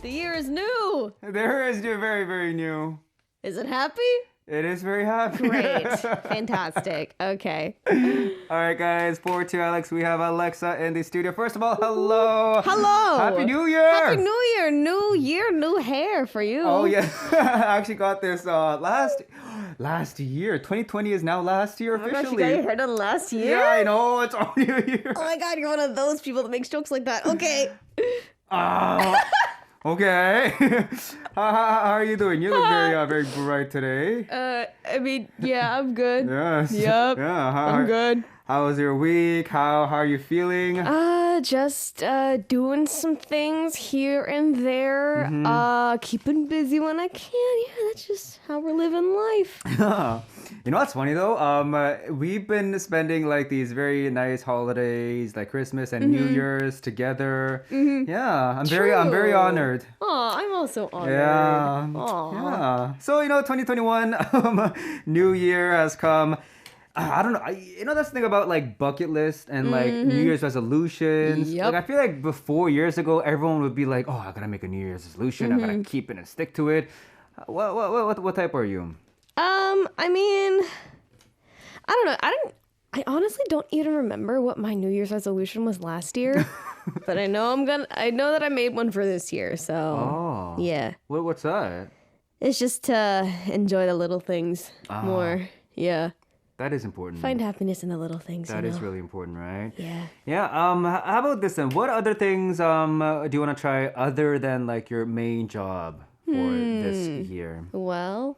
The year is new. There is new, very, very new. Is it happy? It is very happy. Great. Fantastic. Okay. All right, guys. For to Alex, we have AleXa in the studio. First of all, hello. Hello. Happy New Year. Happy New Year. New year, new hair for you. Oh, yeah. I actually got this last year. 2020 is now last year Oh my gosh, officially. you got your hair done last year? Yeah, I know. It's already a year. Oh my god, you're one of those people that makes jokes like that. Okay. Okay. How are you doing? You look very bright today. I mean, yeah, I'm good. Yes. Yep. Yeah. I'm good. How was your week? How are you feeling? Just doing some things here and there. Keeping busy when I can. Yeah, that's just how we're living life. You know what's funny though? We've been spending like these very nice holidays, like Christmas and New Year's together. Yeah, I'm very honored. Oh, I'm also honored. Yeah. Aw. Yeah. So 2021, New Year has come. I don't know. That's the thing about like bucket list and like New Year's resolutions. Yep. Like I feel like before years ago, everyone would be like, "Oh, I gotta make a New Year's resolution. I gotta keep it and stick to it." What type are you? I mean, I don't know. I honestly don't even remember what my New Year's resolution was last year. But I know that I made one for this year. So, yeah. What's that? It's just to enjoy the little things more. Yeah. That is important. Find happiness in the little things. That is really important, right? Yeah. Yeah. How about this then? What other things do you want to try other than like your main job for this year? Well,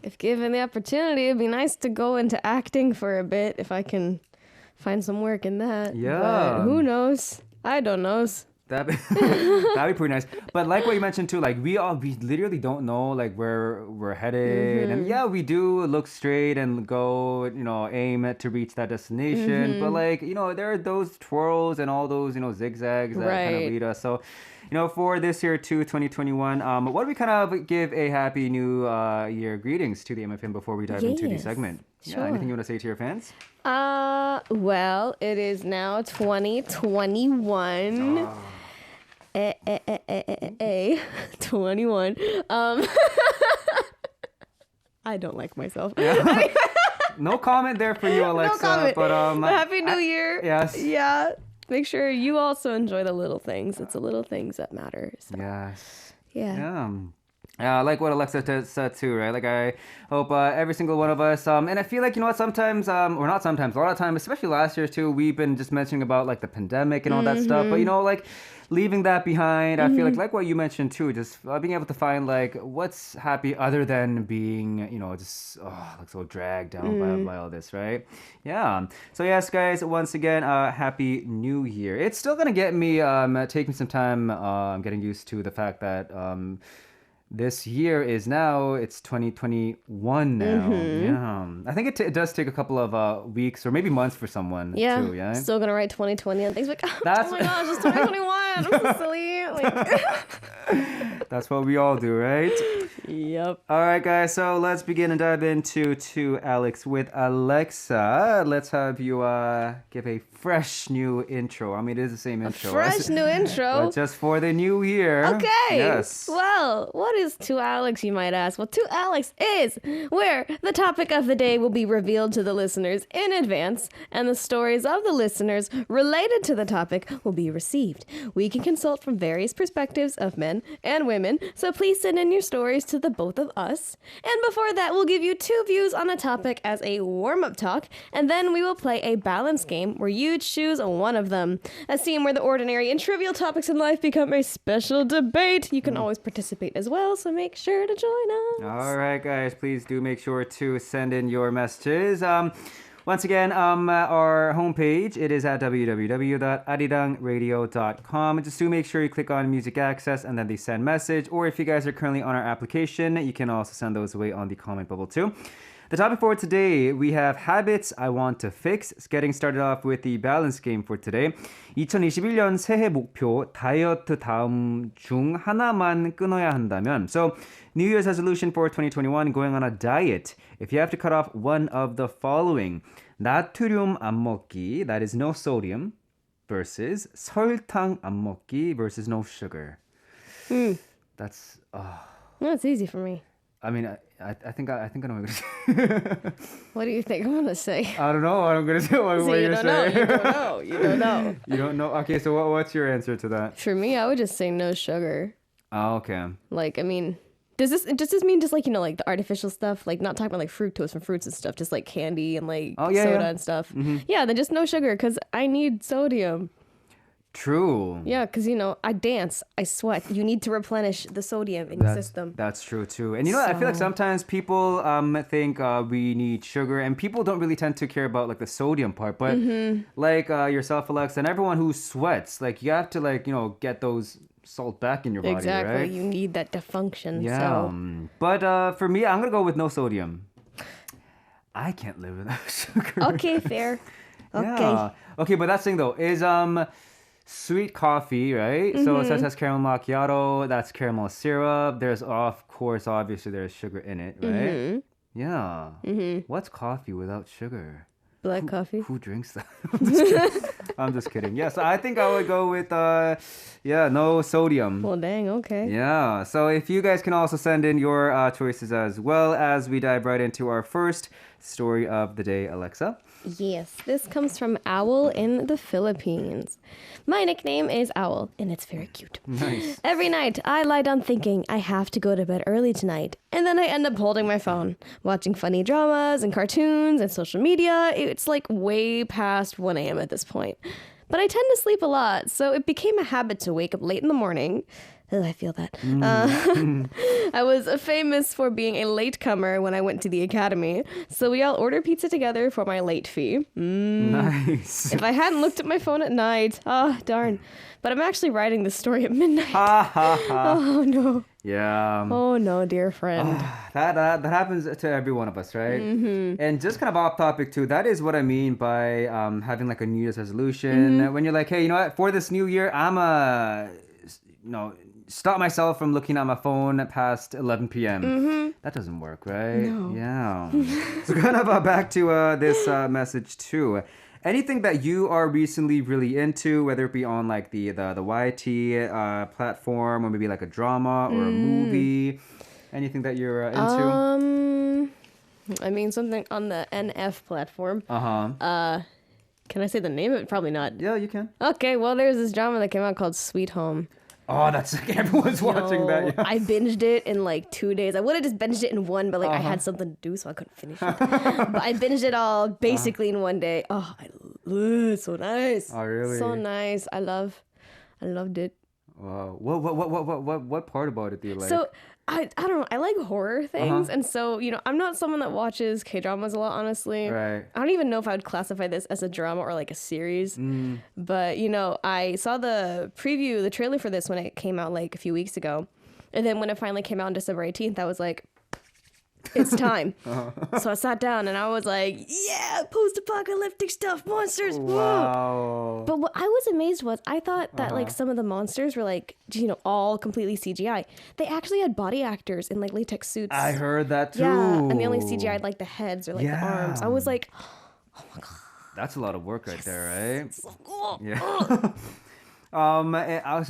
if given the opportunity, it'd be nice to go into acting for a bit if I can find some work in that. Yeah. But who knows? I don't know. That'd be pretty nice. But like what you mentioned too, like we literally don't know like where we're headed. And yeah, we do look straight and go, aim to reach that destination. But like, there are those twirls and all those, zigzags that kind of lead us. So, for this year too, 2021, what do we kind of give a happy new year greetings to the MFM before we dive into the segment? Sure. Yeah, anything you want to say to your fans? Well, it is now 2021. 21. I don't like myself. Yeah. No comment there for you, AleXa. No comment. But Happy New Year. Yes. Yeah. Make sure you also enjoy the little things. It's the little things that matter. So. Yes. Yeah. Yeah, like what AleXa said too, right? Like I hope every single one of us, and I feel like, sometimes, or not sometimes, a lot of time, especially last year too, we've been just mentioning about like the pandemic and all that stuff. But, like leaving that behind, I feel like what you mentioned too, just being able to find like what's happy other than being, just like so dragged down by all this, right? Yeah. So yes, guys, once again, Happy New Year. It's still going to get me taking some time getting used to the fact that this year is now, it's 2021 now. Yeah. I think it does take a couple of weeks or maybe months for someone too, yeah? Still going to write 2020 and things like, oh That's- my gosh, it's 2021. I'm so silly. That's what we all do, right? Yep. All right, guys. So let's begin and dive into To Alex with AleXa. Let's have you give a fresh new intro. I mean, it is the same intro. Fresh new intro. But just for the new year. Okay. Yes. Well, what is To Alex, you might ask? Well, To Alex is where the topic of the day will be revealed to the listeners in advance, and the stories of the listeners related to the topic will be received. We can consult from various perspectives of men and women, so please send in your stories to the both of us. And before that, we'll give you 2 views on a topic as a warm-up talk, and then we will play a balance game where you choose one of them. A scene where the ordinary and trivial topics in life become a special debate. You can always participate as well, so make sure to join us. All right, guys. Please do make sure to send in your messages. Once again, our homepage, it is at www.arirangradio.com. Just do make sure you click on Music Access and then the send message. Or if you guys are currently on our application, you can also send those away on the comment bubble too. The topic for today, we have habits I want to fix. Getting started off with the balance game for today. 2021년 새해 목표 다이어트 다음 중 하나만 끊어야 한다면. So, New Year's resolution for 2021, going on a diet. If you have to cut off one of the following. 나트륨 안 먹기, that is no sodium, versus 설탕 안 먹기 versus no sugar. That's. That's easy for me. I mean, I think I know what I'm gonna say. What do you think I'm gonna say? I don't know what I'm gonna say. What See, are you you gonna don't know. say? You don't know. You don't know. You don't know. Okay, so what's your answer to that? For me, I would just say no sugar. Oh, okay. Like, I mean, does this mean just like, like the artificial stuff? Like, not talking about like fructose from fruits and stuff, just like candy and like soda and stuff. Mm-hmm. Yeah, then just no sugar because I need sodium. True. Yeah, because, I dance, I sweat. You need to replenish the sodium in your system. That's true, too. And, I feel like sometimes people think we need sugar, and people don't really tend to care about, like, the sodium part. But, like yourself, Alexa, and everyone who sweats, like, you have to, like, get those salt back in your body, exactly. right? You need that to function. Yeah. So. But for me, I'm going to go with no sodium. I can't live without sugar. Okay, fair. Okay. Yeah. Okay, but that's the thing, though, is... sweet coffee, right? So it says caramel macchiato, that's caramel syrup. There's, of course, obviously there's sugar in it, right? Yeah. What's coffee without sugar? Black coffee. Who drinks that? I'm just kidding. Yes, I think I would go with, no sodium. Well, dang, okay. Yeah, so if you guys can also send in your choices as well as we dive right into our first story of the day, Alexa. Yes, this comes from Owl in the Philippines. My nickname is Owl, and it's very cute. Nice. Every night, I lie down thinking I have to go to bed early tonight, and then I end up holding my phone, watching funny dramas and cartoons and social media. It's like way past 1 a.m. at this point. But I tend to sleep a lot, so it became a habit to wake up late in the morning. Ugh, I feel that. I was famous for being a latecomer when I went to the academy, so we all ordered pizza together for my late fee. Nice. If I hadn't looked at my phone at night, darn. But I'm actually writing this story at midnight. Ha ha ha. Oh no. Yeah. Oh no, dear friend. That happens to every one of us, right? And just kind of off topic too, that is what I mean by having like a New Year's resolution. When you're like, hey, you know what? For this new year, stop myself from looking at my phone past 11 p.m. That doesn't work, right? No. Yeah. So kind of back to this message too. Anything that you are recently really into, whether it be on like the YT platform or maybe like a drama or a movie, anything that you're into? I mean something on the NF platform. Can I say the name of it? Probably not. Yeah, you can. Okay, well there's this drama that came out called Sweet Home. Oh, that's like everyone's watching that. Yeah. I binged it in like 2 days. I would have just binged it in one, but like I had something to do, so I couldn't finish it. But I binged it all basically in one day. Oh, it's so nice. Oh, really? So nice. I loved it. Wow. What part about it do you like? So I don't know. I like horror things, and so I'm not someone that watches K-dramas a lot. Honestly, right. I don't even know if I would classify this as a drama or like a series. But I saw the trailer for this when it came out like a few weeks ago, and then when it finally came out on December 18th, I was like, it's time. So I sat down and I was like, yeah, post-apocalyptic stuff, monsters. Wow. But what I was amazed was I thought that like some of the monsters were like, all completely CGI. They actually had body actors in like latex suits. I heard that too. Yeah, and they only CGI'd like the heads or like the arms. I was like, oh my God. That's a lot of work right there, right? So cool. Yeah. So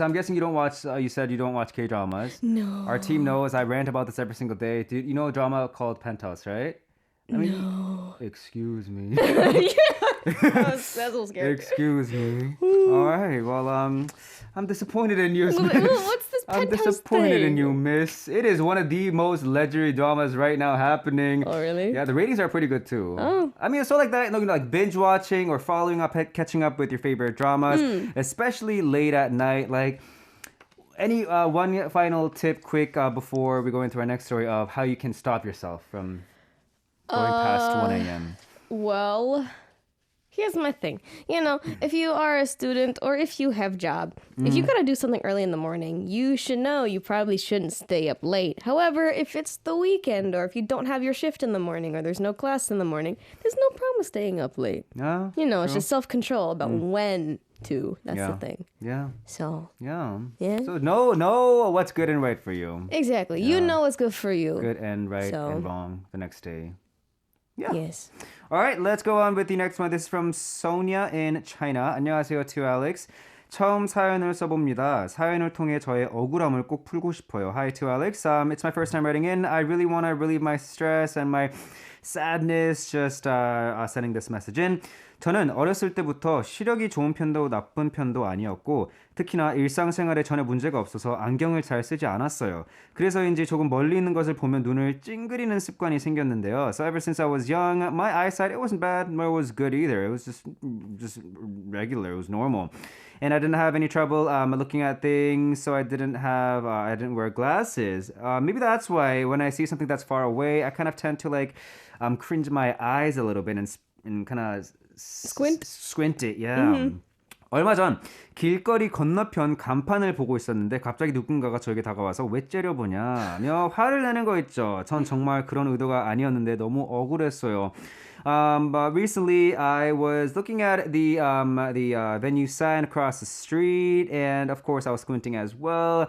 I'm guessing you don't watch. You said you don't watch K-dramas. No. Our team knows. I rant about this every single day. Dude, you know a drama called Penthouse, right? No. Excuse me. That's a little scary. Excuse me. All right. Well, I'm disappointed in you. What's this I'm Penthouse disappointed thing? in you, miss. It is one of the most legendary dramas right now happening. Oh, really? Yeah, the ratings are pretty good too. Oh. I mean, it's so like that, like binge watching or following up, catching up with your favorite dramas, especially late at night. Like, any one final tip, quick, before we go into our next story of how you can stop yourself from going past 1 a.m. Well, here's my thing. If you are a student or if you have job, if you gotta do something early in the morning, you should know you probably shouldn't stay up late. However, if it's the weekend or if you don't have your shift in the morning or there's no class in the morning, there's no problem with staying up late. Yeah. It's just self-control about when to. That's the thing. Yeah. So. Yeah. Yeah. So know what's good and right for you. Exactly. You know what's good for you. Good and right and wrong the next day. Yeah. Yes. All right, let's go on with the next one. This is from Sonia in China. 안녕하세요 to Alex. 처음 사연을 써봅니다. 사연을 통해 저의 억울함을 꼭 풀고 싶어요. Hi to Alex. It's my first time writing in. I really want to relieve my stress and my sadness. Just sending this message in. 저는 어렸을 때부터 시력이 좋은 편도 나쁜 편도 아니었고 특히나 일상생활에 전혀 문제가 없어서 안경을 잘 쓰지 않았어요. 그래서인지 조금 멀리 있는 것을 보면 눈을 찡그리는 습관이 생겼는데요. So ever since I was young, my eyesight, it wasn't bad, nor was good either. It was just regular, it was normal. And I didn't have any trouble looking at things, so I didn't wear glasses. Maybe that's why when I see something that's far away, I kind of tend to like cringe my eyes a little bit and kind of squint it, yeah. 얼마 전 길거리 건너편 간판을 보고 있었는데 갑자기 누군가가 저에게 다가와서 왜 째려보냐며 화를 내는 거 있죠. 전 정말 그런 의도가 아니었는데 너무 억울했어요. But recently I was looking at the venue sign across the street, and of course I was squinting as well.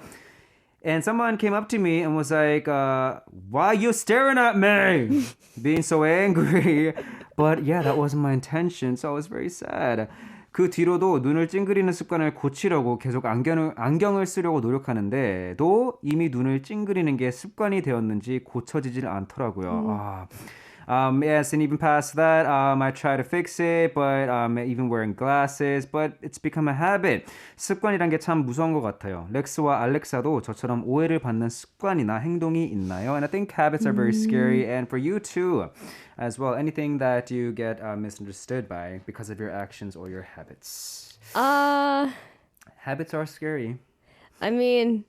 And someone came up to me and was like, why are you staring at me? Being so angry. But yeah, that wasn't my intention, so I was very sad. 그 뒤로도 눈을 찡그리는 습관을 고치려고 계속 안경을 쓰려고 노력하는데도 이미 눈을 찡그리는 게 습관이 되었는지 고쳐지질 않더라고요. Yes, and even past that, I try to fix it, but even wearing glasses, but it's become a habit. 습관이란 게 참 무서운 것 같아요. 렉스와 알렉사도 저처럼 오해를 받는 습관이나 행동이 있나요? And I think habits are very scary, and for you too, as well. Anything that you get misunderstood by because of your actions or your habits. Habits are scary. I mean,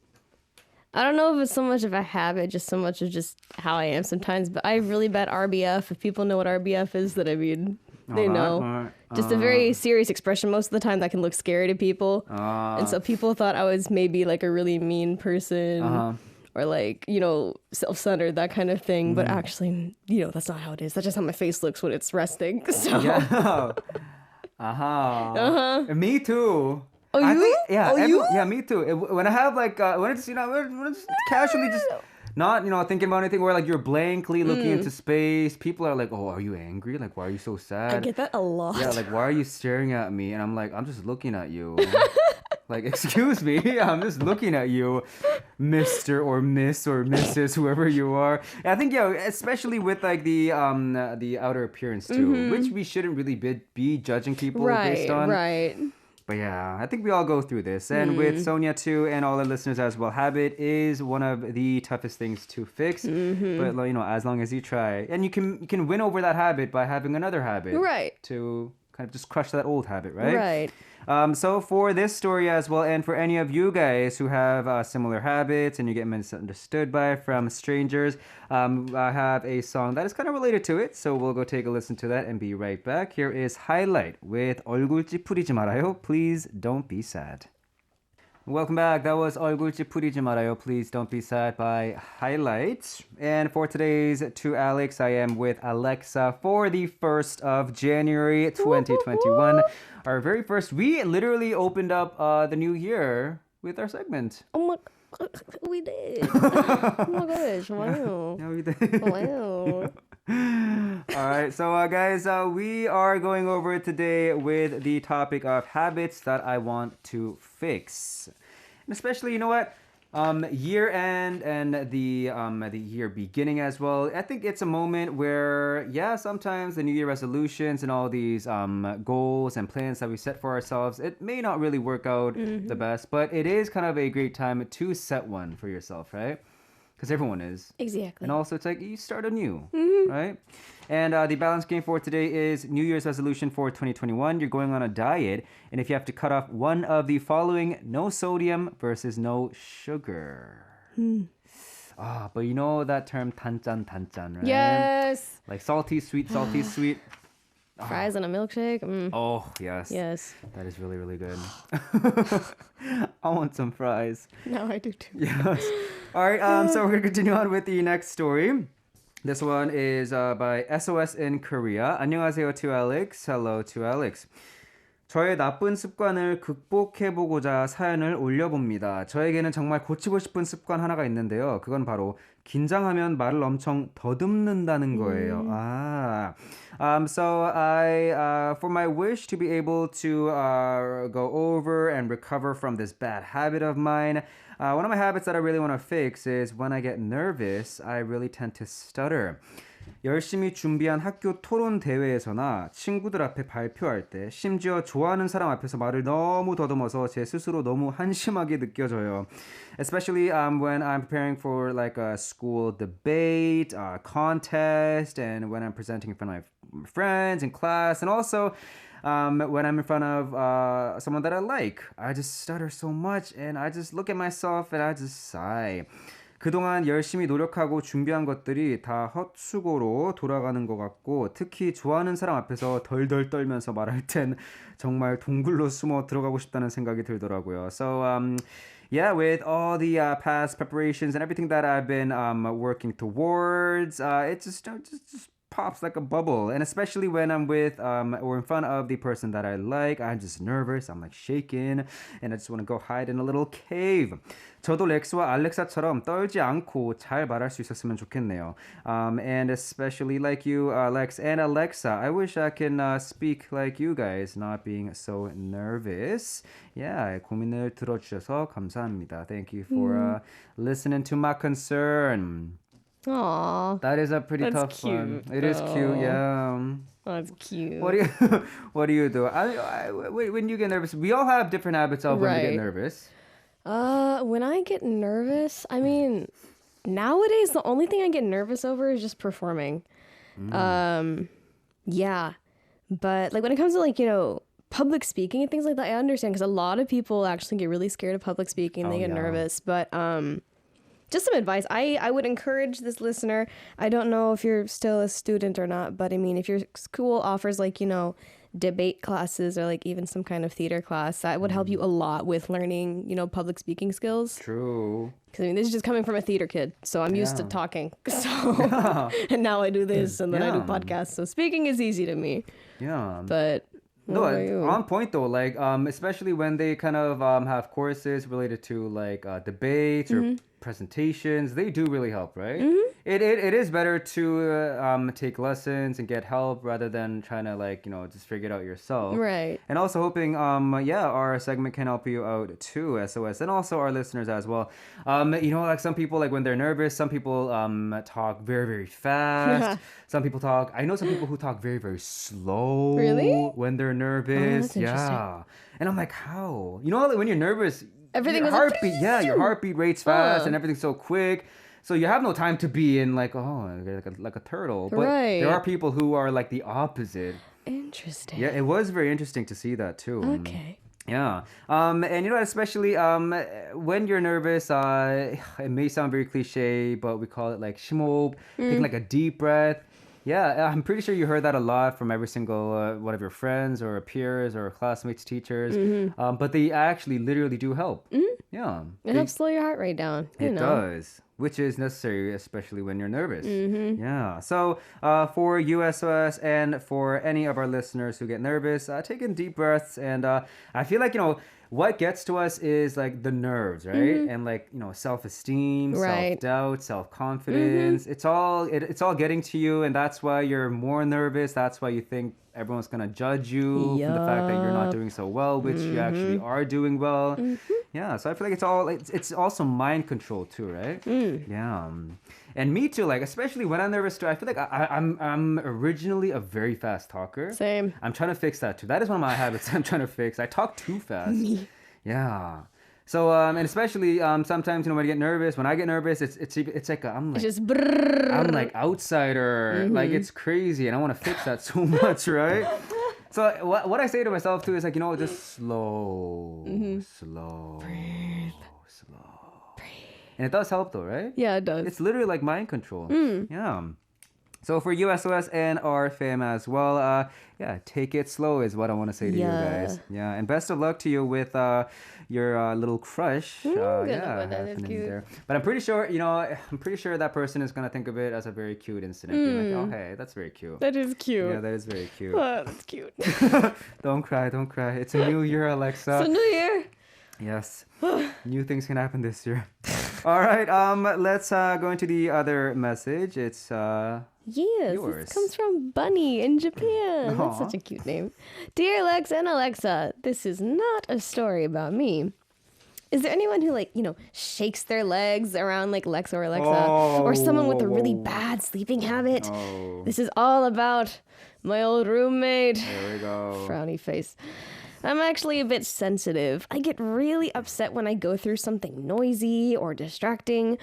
I don't know if it's so much of a habit, just so much of just how I am sometimes, but I have really bad RBF. If people know what RBF is, then I mean, they know. Just a very serious expression. Most of the time that can look scary to people. And so people thought I was maybe like a really mean person or like, you know, self-centered, that kind of thing. But actually, you know, that's not how it is. That's just how my face looks when it's resting. So. Yeah. Me too. Oh, you? Think, yeah, yeah, me too. When I have like, when it's, you know, when it's casually just not, you know, thinking about anything where like you're blankly looking into space, people are like, oh, are you angry? Like, why are you so sad? I get that a lot. Yeah, like, why are you staring at me? And I'm like, I'm just looking at you. Like, excuse me, I'm just looking at you, Mr. or Miss or Mrs., whoever you are. And I think, yeah, especially with like the outer appearance too, which we shouldn't really be judging people based on. Right. But yeah, I think we all go through this. And with Sonia too, and all our listeners as well, habit is one of the toughest things to fix. But you know, as long as you try, and you can win over that habit by having another habit, Right? To kind of just crush that old habit, right? Right. So for this story as well, and for any of you guys who have similar habits and you get misunderstood by from strangers, I have a song that is kind of related to it. So we'll go take a listen to that and be right back. Here is Highlight with 얼굴 찌푸리지 말아요. Please don't be sad. Welcome back. That was 얼굴 찌푸리지 말아요. Please don't be sad by Highlight. And for today's To Alex, I am with AleXa for the 1st of January 2021. Our very first, we literally opened up the new year with our segment. Oh my, we did. Oh my gosh, wow. Yeah, we did. Wow. All right, so guys, we are going over today with the topic of habits that I want to fix. And especially, you know what? Year end and the year beginning as well. I think it's a moment where, yeah, sometimes the New Year resolutions and all these goals and plans that we set for ourselves, it may not really work out the best, but it is kind of a great time to set one for yourself, right? Because everyone is. Exactly. And also, it's like you start anew, right? And the balance game for today is New Year's resolution for 2021. You're going on a diet, and if you have to cut off one of the following, no sodium versus no sugar. But you know that term 단짠, right? Yes. Like salty, sweet, salty, sweet. Fries and a milkshake. Oh, yes. Yes. That is really, really good. I want some fries. Now I do too. Yes. All right, so we're going to continue on with the next story. This one is by SOS in Korea. 안녕하세요 to Alex. Hello to Alex. 저의 나쁜 습관을 극복해보고자 사연을 올려봅니다. 저에게는 정말 고치고 싶은 습관 하나가 있는데요. 그건 바로 긴장하면 말을 엄청 더듬는다는 거예요. So for my wish to be able to go over and recover from this bad habit of mine, one of my habits that I really want to fix is when I get nervous, I really tend to stutter. 열심히 준비한 학교 토론 대회에서나 친구들 앞에 발표할 때 심지어 좋아하는 사람 앞에서 말을 너무 더듬어서 제 스스로 너무 한심하게 느껴져요. Especially when I'm preparing for like a school debate, contest, and when I'm presenting in front of my friends in class, and also when I'm in front of someone that I like. I just stutter so much, and I just look at myself and I just sigh. 그동안 열심히 노력하고 준비한 것들이 다 헛수고로 돌아가는 것 같고 특히 좋아하는 사람 앞에서 덜덜 떨면서 말할 땐 정말 동굴로 숨어 들어가고 싶다는 생각이 들더라고요. So yeah, with all the past preparations and everything that I've been working towards, it just pops like a bubble. And especially when I'm with or in front of the person that I like, I'm just nervous. I'm like shaking and I just want to go hide in a little cave. 저도 렉스와 알렉사처럼 떨지 않고 잘 말할 수 있었으면 좋겠네요. And especially like you, Lex and Alexa, I wish I can speak like you guys, not being so nervous. Yeah, 고민을 들어주셔서 감사합니다. Thank you for listening to my concern. Aw. That is a pretty That's tough one. cute, It is cute, though. yeah. That's cute. What do you what do you do? When you get nervous, we all have different habits of when we get Right. nervous. When I get nervous, I mean, nowadays the only thing I get nervous over is just performing. Yeah. But like when it comes to like, public speaking and things like that, I understand because a lot of people actually get really scared of public speaking and they get yeah. nervous. But just some advice. I would encourage this listener. I don't know if you're still a student or not, but I mean, if your school offers like, debate classes or like even some kind of theater class, that would help you a lot with learning, public speaking skills. True. Because I mean, this is just coming from a theater kid, so I'm used to Yeah. talking. So, and now I do this, and then I do Yeah. podcasts. So speaking is easy to me. Yeah. But No, what about you? on point though. Like, especially when they kind of have courses related to like debates or presentations, they do really help, right? It is better to take lessons and get help rather than trying to like just figure it out yourself. Right. And also hoping our segment can help you out too, SOS, and also our listeners as well. Like some people like when they're nervous, some people talk very very fast. Some people talk. I know some people who talk very very slow. Really? When they're nervous. that's interesting. Yeah. And I'm like, how? Like when you're nervous, Everything your goes like, heartbeat. Yeah, your heartbeat rates fast, Huh. and everything's so quick. So you have no time to be in like like a turtle. But Right. there are people who are like the opposite. Interesting. Yeah, it was very interesting to see that too. Okay. Yeah. And especially when you're nervous, it may sound very cliche, but we call it like shimop, taking like a deep breath. Yeah, I'm pretty sure you heard that a lot from every single one of your friends or peers or classmates, teachers. But they actually literally do help. Yeah. It helps slow your heart rate down. It does, which is necessary, especially when you're nervous. Yeah. So for USOS and for any of our listeners who get nervous, take in deep breaths. And I feel like, what gets to us is like the nerves, right? And like, self-esteem, Right. self-doubt, self-confidence. It's all getting to you. And that's why you're more nervous. That's why you think everyone's going to judge you from the fact that you're not doing so well, which you actually are doing well. Yeah, so I feel like it's also mind control too, right? Yeah, and me too. Like especially when I'm nervous too, I feel like I'm originally a very fast talker. Same. I'm trying to fix that too. That is one of my habits I'm trying to fix. I talk too fast. Yeah. So and especially sometimes when I get nervous, when I get nervous, it's like I'm It's like just brrrr. I'm like outsider. Like it's crazy, and I want to fix that so much, right? So what I say to myself too is like just slow, slow, slow. And it does help though, right? Yeah, it does. It's literally like mind control. Yeah. So for USOS and our fam as well, yeah, take it slow is what I want to say to you guys. Yeah, and best of luck to you with your little crush. Good yeah, one, that is happening cute. there. But I'm pretty sure, I'm pretty sure that person is gonna think of it as a very cute incident. Be like, oh hey, that's very cute. That is cute. Yeah, that is very cute. Oh, that's cute. Don't cry, don't cry. It's a new year, Alexa. It's a new year. Yes. New things can happen this year. All right, let's go into the other message. It's Yes, yours. this comes from Bunny in Japan. That's Aw. such a cute name. Dear Lex and Alexa, this is not a story about me. Is there anyone who shakes their legs around like Lex or Alexa? Or someone with a really bad sleeping habit? Oh, This is all about my old roommate. there we go. Frowny face. I'm actually a bit sensitive. I get really upset when I go through something noisy or distracting.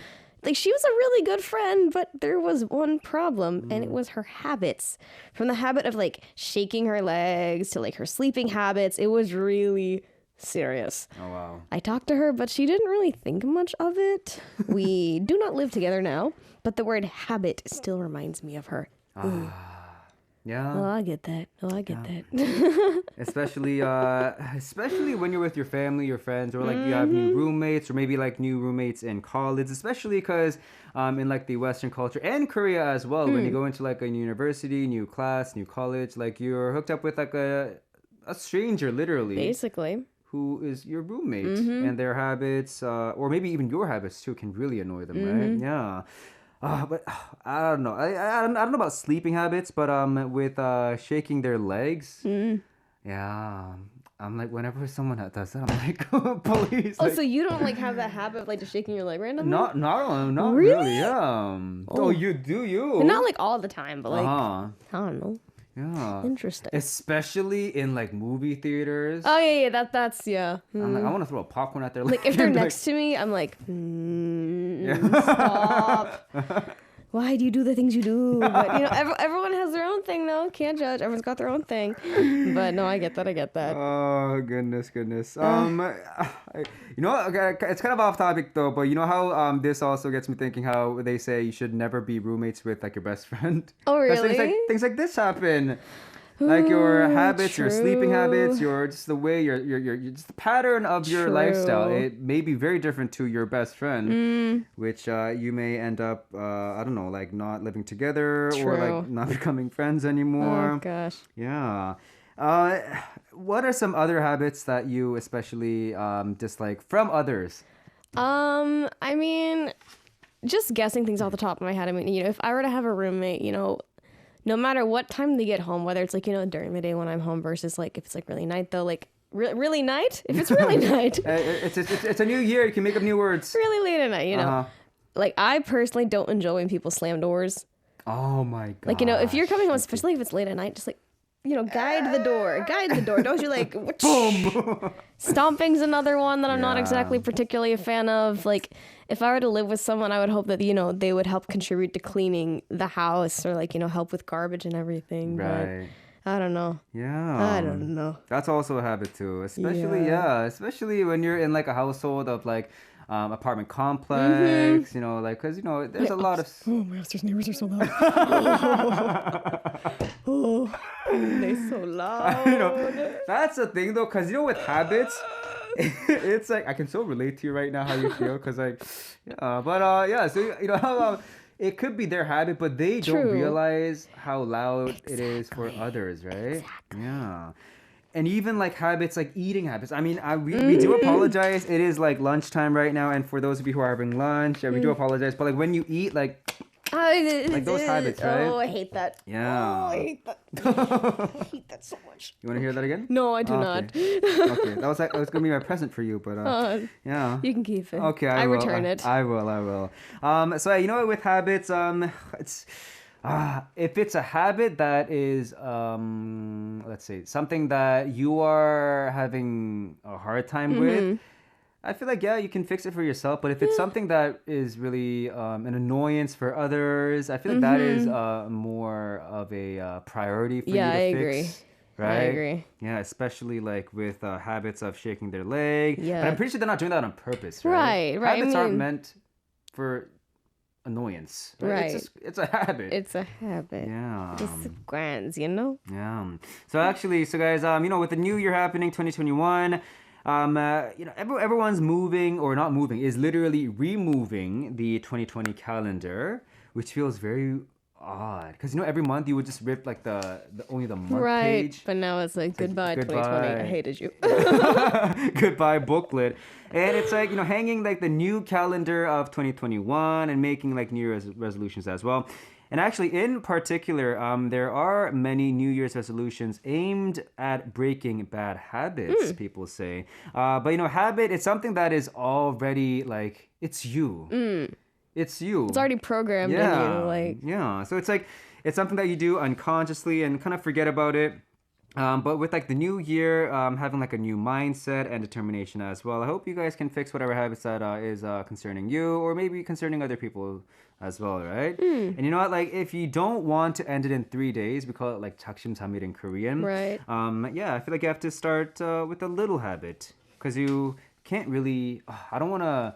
Like, she was a really good friend, but there was one problem, and it was her habits. From the habit of, shaking her legs to, her sleeping habits, it was really serious. Oh wow. I talked to her, but she didn't really think much of it. We do not live together now, but the word habit still reminds me of her. Yeah. Oh, I get that. that. Especially when you're with your family, your friends, or you have new roommates, or maybe new roommates in college. Especially because in the Western culture and Korea as well, when you go into a university, new class, new college, you're hooked up with a stranger, literally, Basically. who is your roommate, and their habits, or maybe even your habits too, can really annoy them, right? Yeah. But I don't know. I don't know about sleeping habits, but with shaking their legs, yeah. I'm whenever someone does that, I'm police. Oh, so you don't have that habit of just shaking your leg randomly? Not Really? really. Yeah. Oh, you do you? And not all the time, but Uh-huh. I don't know. Yeah. Interesting. Especially in movie theaters. Oh yeah, that's yeah. I'm I want to throw a popcorn at their If they're next to me, I'm stop. Why do you do the things you do? But everyone has their own thing though. Can't judge. Everyone's got their own thing. But no, I get that. Oh goodness. Okay, it's kind of off topic though, but you know how this also gets me thinking how they say you should never be roommates with your best friend. Oh 'Cause really? things like this happen. Your habits, your sleeping habits, your just the way your just the pattern of your lifestyle. True. It may be very different to your best friend, which you may end up I don't know, not living together or True. not becoming friends Oh anymore. gosh. Yeah. What are some other habits that you especially dislike from others? I mean, just guessing things off the top of my head. I mean, if I were to have a roommate, no matter what time they get home, whether it's during the day when I'm home versus if it's really night though, really night? If it's really night, It's a new year. You can make up new words. really late at night, Uh-huh. I personally don't enjoy when people slam doors. Oh my god. If you're coming home, especially if it's late at night, just guide the door. Don't you Boom. Stomping's another one that I'm not Yeah. exactly particularly a fan of. If I were to live with someone, I would hope that, they would help contribute to cleaning the house or help with garbage and everything. Right. But I don't know. Yeah. I don't know. That's also a habit too. Especially when you're in a household of apartment complex, because there's a lot of Oh, my upstairs neighbors are so loud. They so loud. That's the thing though, because with habits, it's I can so relate to you right now how you feel, because so how it could be their habit, but they don't True. realize how loud it is for others, right? Yeah. And even habits, eating habits. I mean, we do apologize. It is lunchtime right now, and for those of you who are having lunch, we do apologize. But when you eat, those habits, right? Oh, I hate that. Yeah. Oh, I hate that. I hate that so much. You want to hear that again? No, I do Okay. not. Okay, that was gonna be my present for you, but yeah. You can keep it. Okay, I will. return it. I will. So what, with habits, it's if it's a habit that is let's say something that you are having a hard time with, I feel you can fix it for yourself. But if it's something that is really an annoyance for others, I feel that is more of a priority for you to I fix. agree. Right? I agree. Yeah, especially with habits of shaking their leg. Yeah. But I'm pretty sure they're not doing that on purpose, right? Right. Habits I aren't mean, meant for annoyance. Right. It's a habit. It's a habit. Yeah. Just grands, you know? Yeah. So actually, so guys, with the new year happening, 2021, everyone's moving or not moving is literally removing the 2020 calendar, which feels very odd because every month you would just rip like the only the month Right. page. But now it's like, goodbye, 2020. I hated you. Goodbye booklet. And it's like, hanging like the new calendar of 2021 and making like New Year's resolutions as well. And actually, in particular, there are many New Year's resolutions aimed at breaking bad habits, people say. But habit, it's something that is already like, it's you. It's you. It's already programmed in you. Like, yeah. So it's like, it's something that you do unconsciously and kind of forget about it. But with like the new year, having like a new mindset and determination as well. I hope you guys can fix whatever habits that is concerning you or maybe concerning other people as well, right? And you know what? Like if you don't want to end it in 3 days, we call it like 작심삼일 in Korean. Right. Yeah, I feel like you have to start with a little habit because you can't really. I don't want to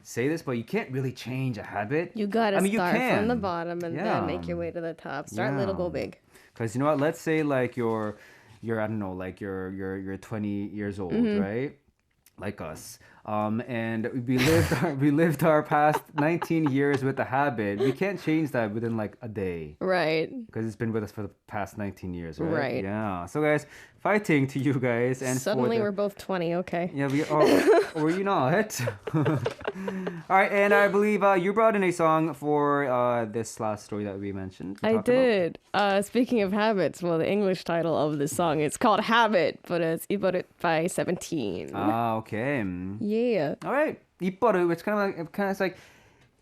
say this, but you can't really change a habit. you gotta you start can. from the bottom and then make your way to the top. Start little, go big. Because you know what? Let's say like you're I don't know, like you're 20 years old, right? Like us. And we lived our past 19 years with the habit. We can't change that within like a day. Right. Because it's been with us for the past 19 years, right? Right. Yeah. So guys, fighting to you guys. And Suddenly we're both 20, okay. Yeah, we are. Were you not? All right, and I believe you brought in a song for this last story that we mentioned. I did. Speaking of habits, well, the English title of this song is called Habit, but it's 이버릇 by 17. Ah, okay. Yeah. All right. 이버릇, which kind of like,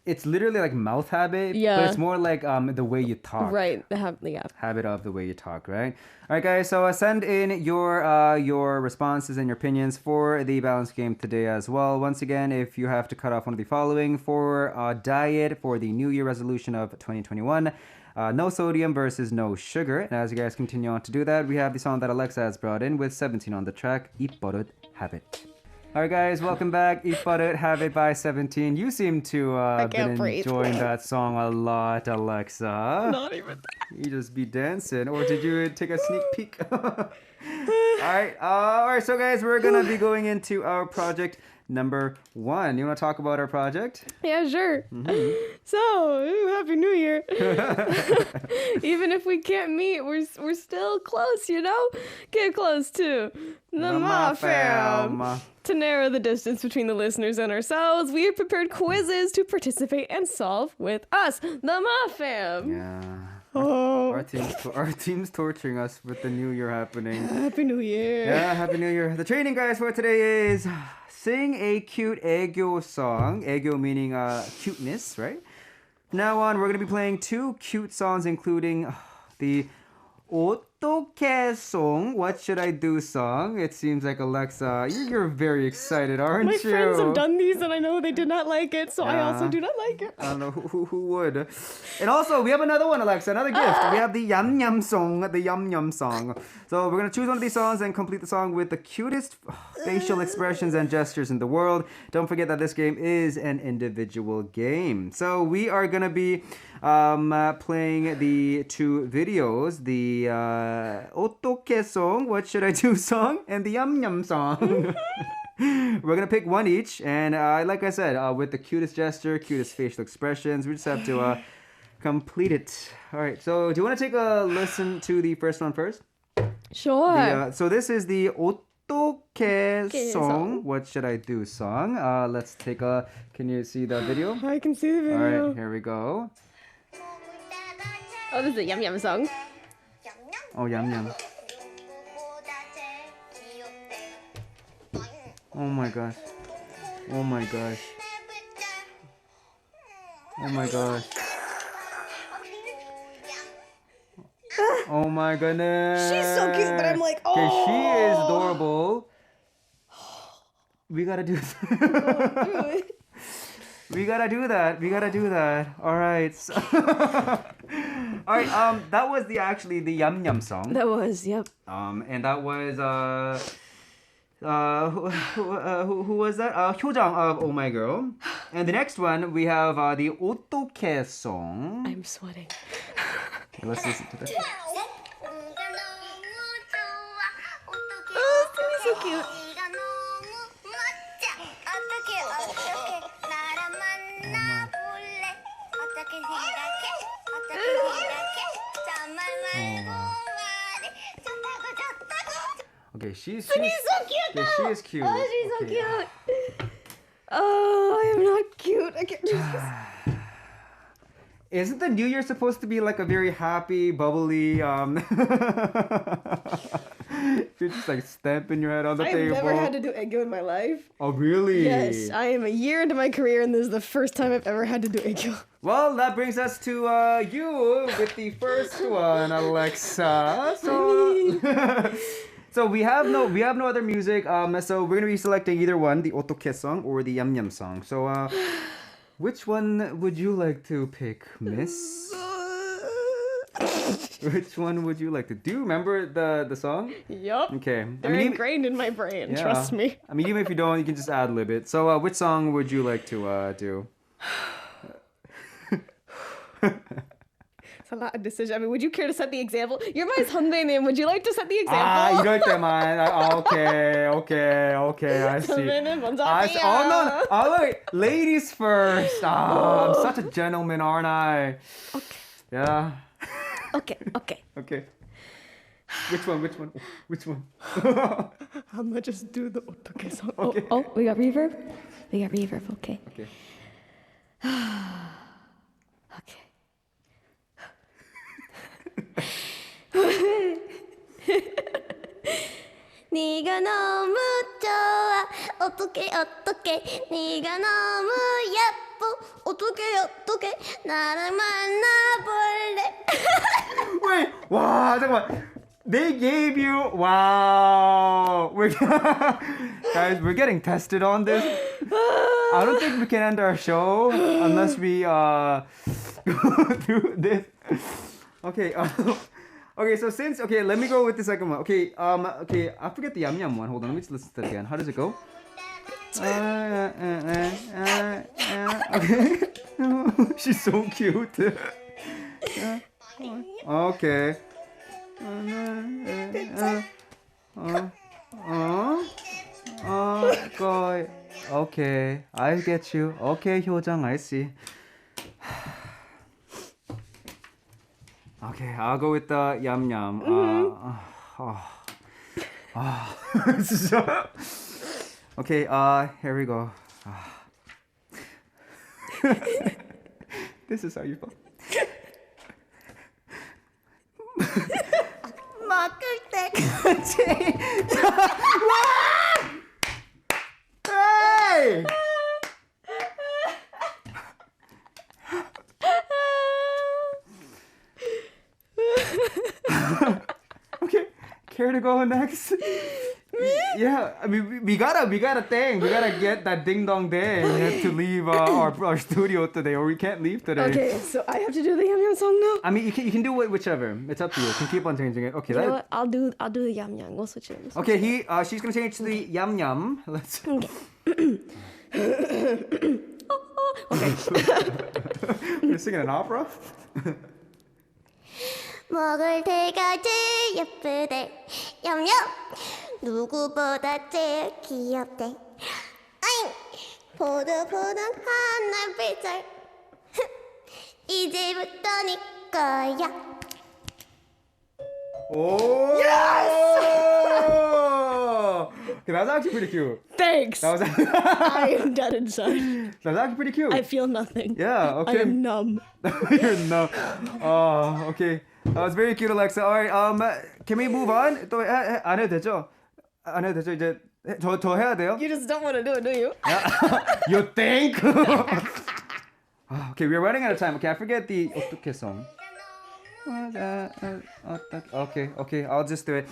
it's literally like mouth habit, Yeah. but it's more like the way you talk. Right. Yeah. Habit of the way you talk, right? All right, guys. So send in your responses and your opinions for the balance game today as well. Once again, if you have to cut off one of the following for diet for the New Year resolution of 2021, no sodium versus no sugar. And as you guys continue on to do that, we have the song that AleXa has brought in with 17 on the track, 이버릇 habit. All right, guys, welcome back. 이버릇 habit by 17. You seem to been enjoying that song a lot, AleXa. Not even that. You just be dancing, or did you take a sneak peek? All right. So, guys, we're gonna be going into our project number 1. You want to talk about our project? Yeah, sure. So, Happy New Year. Even if we can't meet, we're still close, Get close to the Ma Fam. To narrow the distance between the listeners and ourselves, we have prepared quizzes to participate and solve with us, the Ma Fam. Yeah. Oh. Our team's torturing us with the new year happening. Happy New Year. Yeah, Happy New Year. The training, guys, for today is sing a cute 애교 song. 애교 meaning cuteness, right? From now on, we're going to be playing 2 cute songs, including the 어떻게 song, What Should I Do song. It seems like AleXa, you're very excited, aren't My you? friends have done these and I know they did not like it, so I also do not like it. I don't know who would. And also, we have another one, AleXa, another gift. We have the Yum Yum song, the Yum Yum song. So we're going to choose one of these songs and complete the song with the cutest facial expressions and gestures in the world. Don't forget that this game is an individual game. So we are going to be playing the 2 videos, the 어떻게 song, What Should I Do song, and the Yum Yum song. We're going to pick one each, and like I said, with the cutest gesture, cutest facial expressions, we just have to complete it. All right, so do you want to take a listen to the first one first? Sure. So this is the 어떻게 song, What Should I Do song. Let's take a, can you see the video? I can see the video. All right, here we go. Oh, this is a Yum Yum song. Oh, Yum Yum. Oh my gosh. Oh my gosh. Oh my gosh. Oh my goodness. She's so cute, but I'm like, oh. Okay, she is adorable. We gotta do We gotta do that. All right. So all right. That was the Yum Yum song. That was, yep. And that was who was that? Hyojang of Oh My Girl. And the next one, we have the 어떻게 song. I'm sweating. Okay, let's listen to that. Oh, it's so cute. Okay, she's So cute yeah, she is cute. Oh, she's so Okay. cute. Oh, I am not cute. I can't do this. Isn't the New Year supposed to be like a very happy, bubbly, you're just like stamping your head on the I've table. never had to do Egyo in my life. Oh, really? Yes, I am a year into my career and this is the first time I've ever had to do Egyo. Well, that brings us to you with the first one, Alexa. So, so we have no other music. So we're gonna be selecting either one, the 어떻게 song or the Yum Yum song. So, which one would you like to pick, Miss? Which one would you like to do? You remember the song? Yup. Okay. They're ingrained in my brain, yeah. trust me. I mean, even if you don't, you can just ad-lib it. So, which song would you like to do? It's a lot of decision. I mean, would you care to set the example? You're my 선배님. Would you like to set the example? 이럴 때만. Okay, I see. 선배님 먼저 I see. Oh, no. 하세요. Oh, wait. Ladies first. I'm such a gentleman, aren't I? Okay. Yeah. Okay. Okay. Which one? I'm gonna just do the 어떻게 song. Okay. Oh, we got reverb? We got reverb, okay. Okay. Okay. 네가 너무 좋아 어떡해 네가 너무 예뻐 어떡해 나랑 만나볼래. Wait. Wow. 잠깐만. They gave you. Wow. Guys, we're getting tested on this. I don't think we can end our show unless we go through this. Okay. Okay. So let me go with the second one. Okay. I forget the Yum Yum one. Hold on. Let me just listen to it again. How does it go? Okay. She's so cute. Okay. Okay, I get you. Okay, 효정, I see. Okay, I'll go with the Yum Yum. Okay, here we go. This is how you feel. 먹을 때까지. Hey! Okay, care to go next? Yeah, I mean, we gotta get that ding dong day. We have to leave our studio today, or we can't leave today. Okay, so I have to do the Yum Yum song now? I mean, you can do it whichever. It's up to you. You can keep on changing it. Okay, You know what? I'll do the Yum Yum. We'll switch it. okay. She's gonna change to the Yum Yum. Let's. Okay. You're singing an opera. 먹을 때가 제일 예쁘대 얌얌 누구보다 제일 귀엽대 아잉 포득포득한 날빛을 이제부터 네 거야. Oh! Yes! Okay, that was actually pretty cute. Thanks. That was I am dead inside. that was actually pretty cute. I feel nothing. Yeah, okay. I am numb. You're no. Oh, okay. That was very cute, Alexa. All right, can we move on? 또 안 해도 되죠? 안 해도 되죠? 이제 더 해야 돼요? You just don't want to do it, do you? You think? Okay, we're running out of time. Okay, I forget the 어떻게 song. Okay, I'll just do it.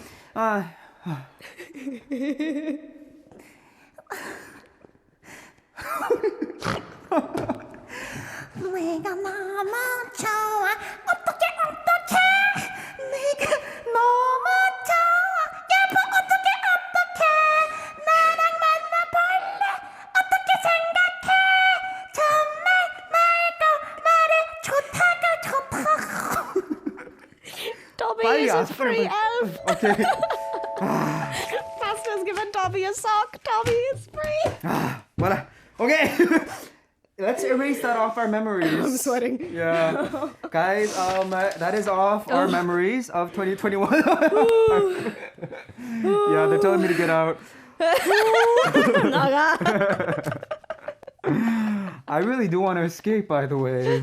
네가 너무 좋아 어떡해 네가 너무 좋아 예뻐 어떡해 나랑 만나볼래 어떻게 생각해 저 is free, Elf. Okay. Pasta's given Tommy a sock. Tommy is free. What? Okay. Let's erase that off our memories. I'm sweating. Yeah. Guys, that is off our memories of 2021. Yeah, they're telling me to get out. I really do want to escape, by the way.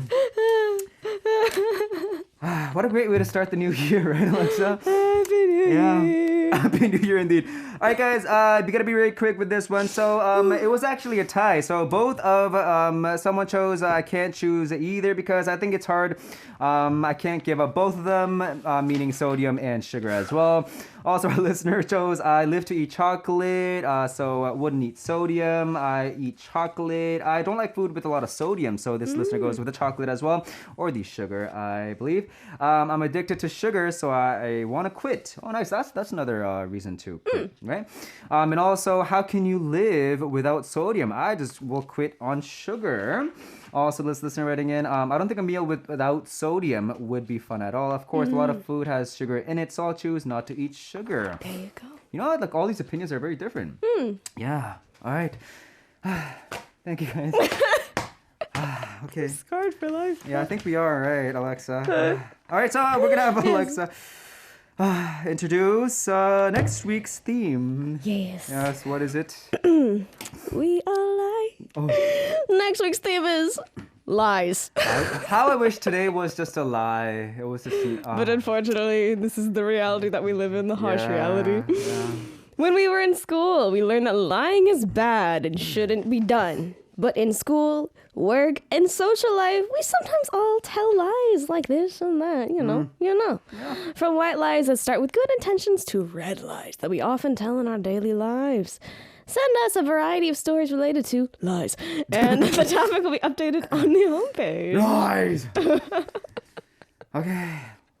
What a great way to start the new year, right, Alexa? Happy New Year. Happy New Year indeed. All right, guys, we gotta be very quick with this one. So, it was actually a tie. So both of someone chose. I can't choose either because I think it's hard. I can't give up both of them, meaning sodium and sugar as well. Also, our listener chose I live to eat chocolate, so I wouldn't eat sodium. I eat chocolate. I don't like food with a lot of sodium, so this listener goes with the chocolate as well, or the sugar, I believe. I'm addicted to sugar, so I want to quit. Oh, nice. That's another reason to quit, right? And also, how can you live without sodium? I just will quit on sugar. Also, this listener writing in, I don't think a meal without sodium would be fun at all. Of course, a lot of food has sugar in it, so I'll choose not to eat sugar. There you go. You know what? Like, all these opinions are very different. Yeah. All right. Thank you, guys. Okay. Scarred for life. Yeah, I think we are, right, Alexa? All right, so we're going to have Alexa introduce next week's theme. Yes. Yes, what is it? We are live. Oh. Next week's theme is lies. How I wish today was just a lie. It was just But unfortunately, this is the reality that we live in, the harsh reality. Yeah. When we were in school, we learned that lying is bad and shouldn't be done. But in school, work, and social life, we sometimes all tell lies like this and that, you know. Yeah. From white lies that start with good intentions to red lies that we often tell in our daily lives. Send us a variety of stories related to lies, and the topic will be updated on the homepage. Lies!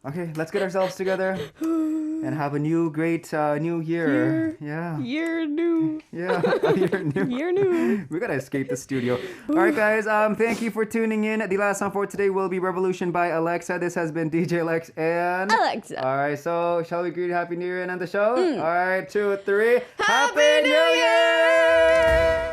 Okay, let's get ourselves together and have a new great new year. Yeah. Year new. Yeah, year new. Year new. We gotta escape the studio. All right, guys. Thank you for tuning in. The last song for today will be "Revolution" by AleXa. This has been DJ Lex and AleXa. All right, so shall we greet Happy New Year and end the show? All right, 2, 3. Happy New Year!